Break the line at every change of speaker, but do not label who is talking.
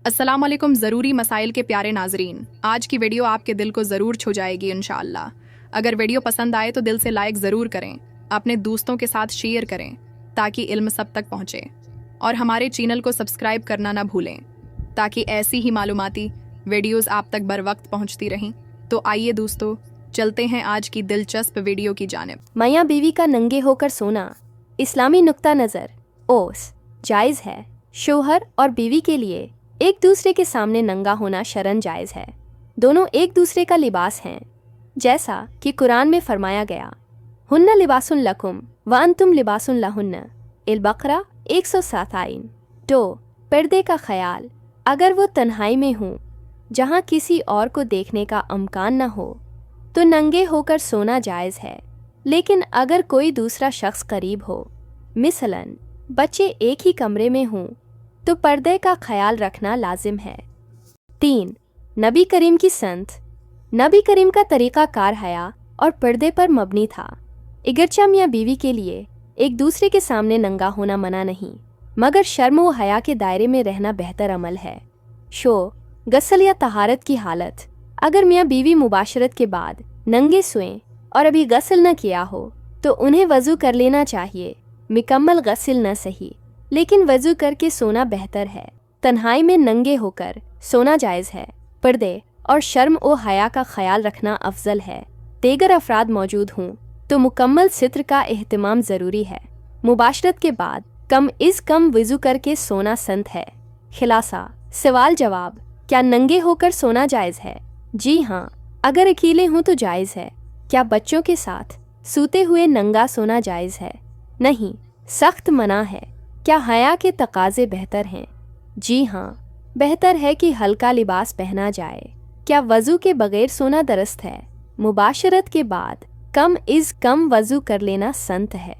अस्सलाम वालेकुम ज़रूरी मसाइल के प्यारे नाजरीन, आज की वीडियो आपके दिल को ज़रूर छू जाएगी इंशाअल्लाह। अगर वीडियो पसंद आए तो दिल से लाइक ज़रूर करें, अपने दोस्तों के साथ शेयर करें ताकि इल्म सब तक पहुँचे, और हमारे चैनल को सब्सक्राइब करना ना भूलें ताकि ऐसी ही मालूमाती वीडियोज़ आप तक बर वक्त पहुँचती रहें। तो आइए दोस्तों, चलते हैं आज की दिलचस्प वीडियो की जानिब।
मियाँ बीवी का नंगे होकर सोना इस्लामी नुक्ता नज़र ओस जायज़ है। शोहर और बीवी के लिए एक दूसरे के सामने नंगा होना शरन जायज़ है। दोनों एक दूसरे का लिबास हैं, जैसा कि कुरान में फरमाया गया, हुन्ना लिबासुन लकुम व अंतुम लिबासुन लहुन्ना। अल बकरा 107 आइन। तो पर्दे का ख्याल, अगर वो तन्हाई में हों जहाँ किसी और को देखने का अमकान न हो तो नंगे होकर सोना जायज़ है, लेकिन अगर कोई दूसरा शख्स करीब हो, मिसलन बच्चे एक ही कमरे में हों, तो पर्दे का ख्याल रखना लाजिम है। 3. नबी करीम की संत। नबी करीम का तरीक़ा कार हया और पर्दे पर मबनी था। अगरचे मियाँ बीवी के लिए एक दूसरे के सामने नंगा होना मना नहीं, मगर शर्म व हया के दायरे में रहना बेहतर अमल है। शो गसल या तहारत की हालत, अगर मियाँ बीवी मुबाशरत के बाद नंगे सोएं और अभी गसल न किया हो तो उन्हें वज़ू कर लेना चाहिए। मुकम्मल गसल न सही, लेकिन वज़ू करके सोना बेहतर है। तन्हाई में नंगे होकर सोना जायज़ है। पर्दे और शर्म व हया का ख्याल रखना अफजल है। तेगर अफराद मौजूद हों तो मुकम्मल सित्र का एहतमाम ज़रूरी है। मुबाशरत के बाद कम इज़ कम वज़ू करके सोना संत है। खिलासा सवाल जवाब, क्या नंगे होकर सोना जायज़ है? जी हाँ, अगर अकेले हों तो जायज़ है। क्या बच्चों के साथ सूते हुए नंगा सोना जायज़ है? नहीं, सख्त मना है। क्या हया के तकाजे बेहतर हैं? जी हाँ, बेहतर है कि हल्का लिबास पहना जाए। क्या वज़ू के बगैर सोना दुरुस्त है? मुबाशरत के बाद कम इज़ कम वज़ू कर लेना संत है।